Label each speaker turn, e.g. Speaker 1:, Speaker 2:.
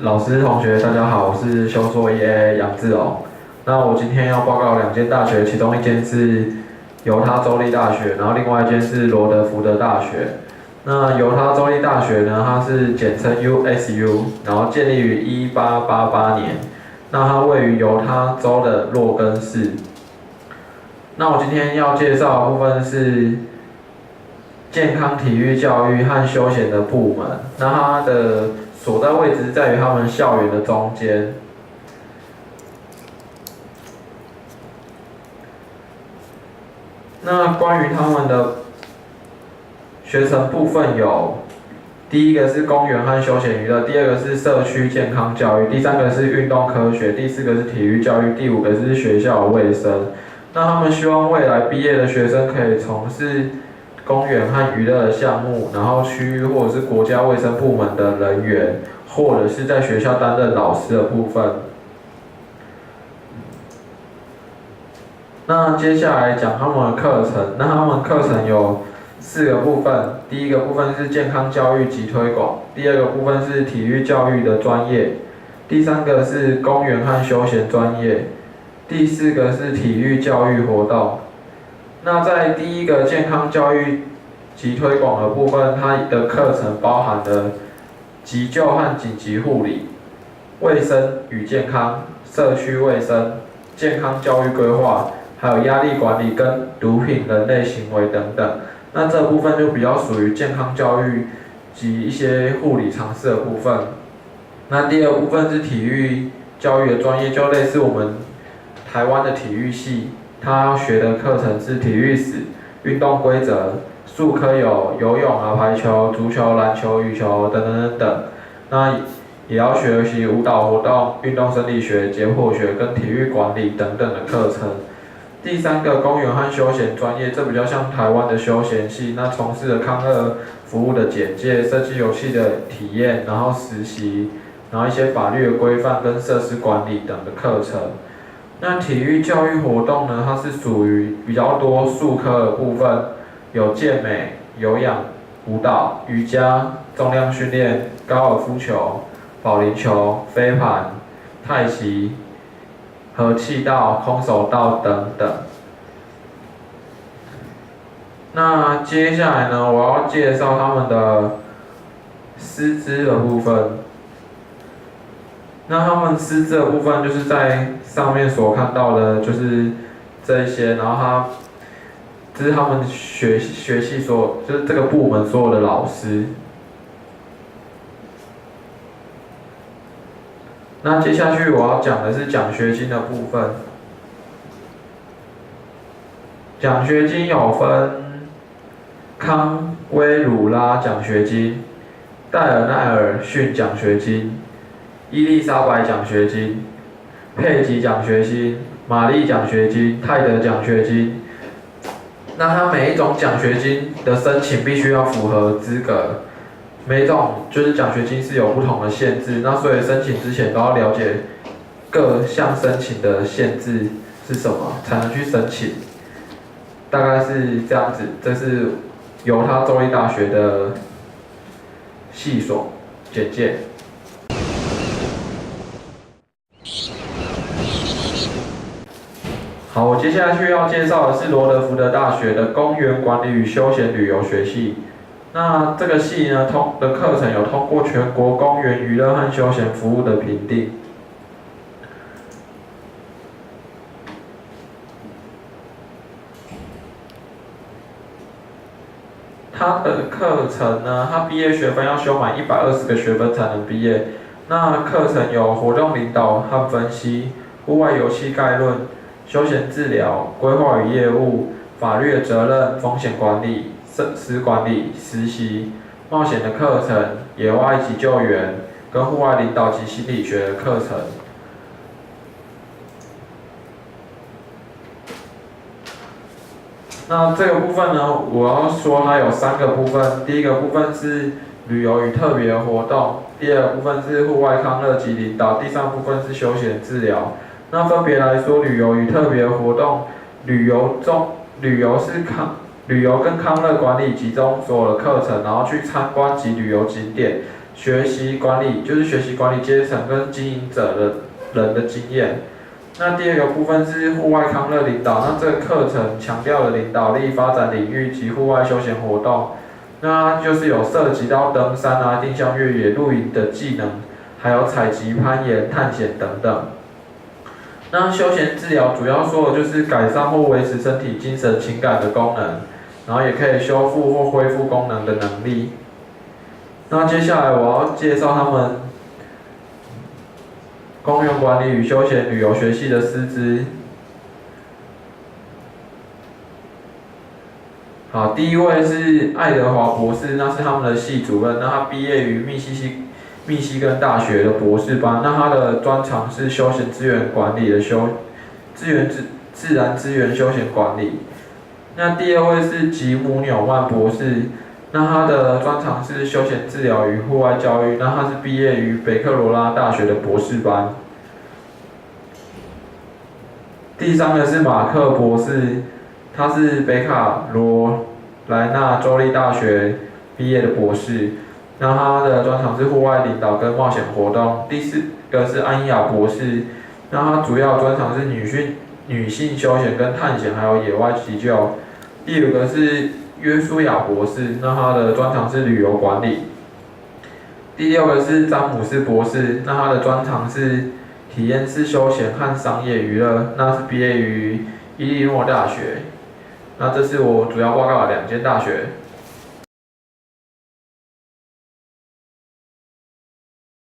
Speaker 1: 老师、同学，大家好，我是修硕 1A 杨志荣。那我今天要报告两间大学，其中一间是犹他州立大学，然后另外一间是罗德福德大学。那犹他州立大学呢，它是简称 USU，然后建立于1888年。那它位于犹他州的洛根市。那我今天要介绍的部分是健康体育教育和休闲的部门。那它的所在位置在于他们校园的中间。那关于他们的学程部分有，第一个是公园和休闲娱乐，第二个是社区健康教育，第三个是运动科学，第四个是体育教育，第五个是学校的卫生。那他们希望未来毕业的学生可以从事公园和娱乐的项目，然后区域或者是国家卫生部门的人员，或者是在学校担任老师的部分。那接下来讲他们的课程，那他们课程有4个部分，第一个部分是健康教育及推广，第二个部分是体育教育的专业，第三个是公园和休闲专业，第四个是体育教育活动。那在第一个健康教育及推广的部分，它的课程包含了急救和紧急护理、卫生与健康、社区卫生、健康教育规划，还有压力管理跟毒品、人类行为等等。那这部分就比较属于健康教育及一些护理常识的部分。那第二部分是体育教育的专业，就类似我们台湾的体育系，他学的课程是体育史、运动规则，术科有游泳啊、排球、足球、篮球、羽球等等等等。那也要学习舞蹈活动、运动生理学、解剖学跟体育管理等等的课程。第三个公园和休闲专业，这比较像台湾的休闲系，那从事了康乐服务的简介、设计游戏的体验，然后实习，然后一些法律的规范跟设施管理等的课程。那体育教育活动呢，它是属于比较多术科的部分，有健美、有氧、舞蹈、瑜伽、重量训练、高尔夫球、保龄球、飞盘、太极、和气道、空手道等等。那接下来呢，我要介绍他们的师资的部分。那他们师资的部分就是在上面所看到的，就是这一些，然后这是他们学系就是这个部门所有的老师。那接下去我要讲的是奖学金的部分。奖学金有分康威鲁拉奖学金、戴尔奈尔逊奖学金、伊丽莎白奖学金、佩吉奖学金、玛丽奖学金、泰德奖学金。那它每一种奖学金的申请必须要符合资格，每种就是奖学金是有不同的限制，那所以申请之前都要了解各项申请的限制是什么，才能去申请。大概是这样子，这是犹他州立大学的系所简介。好，我接下去要介绍的是罗德福德大学的公园管理与休闲旅游学系。那这个系呢，的课程有通过全国公园娱乐和休闲服务的评定。它的课程呢，它毕业学分要修满120个学分才能毕业。那课程有活动领导和分析、户外游戏概论、休闲治疗、规划与业务、法律的责任、风险管理、设施管理、实习、冒险的课程、野外急救员跟户外领导及心理学的课程。那这个部分呢，我要说它有3个部分。第一个部分是旅游与特别的活动，第二个部分是户外康乐及领导，第三部分是休闲治疗。那分别来说，旅游与特别的活动，旅游跟康乐管理集中所有的课程，然后去参观及旅游景点，学习管理，就是学习管理阶层跟经营者的人的经验。那第二个部分是户外康乐领导，那这个课程强调了领导力、发展领域及户外休闲活动。那就是有涉及到登山啊、定向越野、露营的技能，还有采集、攀岩、探险等等。那休闲治疗主要说的就是改善或维持身体、精神、情感的功能，然后也可以修复或恢复功能的能力。那接下来我要介绍他们公园管理与休闲旅游学系的师资。好，第一位是爱德华博士，那是他们的系主任，那他毕业于密西根大学的博士班，那他的专长是休闲资源管理的自然资源休闲管理。那第二位是吉姆纽曼博士，那他的专长是休闲治疗与户外教育，那他是毕业于北科罗拉大学的博士班。第三个是马克博士，他是北卡罗来纳州立大学毕业的博士，那他的专长是户外领导跟冒险活动。第四个是安雅博士，那他主要专长是女性休闲跟探险，还有野外急救。第五个是约书亚博士，那他的专长是旅游管理。第六个是詹姆斯博士，那他的专长是体验式休闲和商业娱乐，那是毕业于伊利诺大学。那这是我主要报告的2间大学。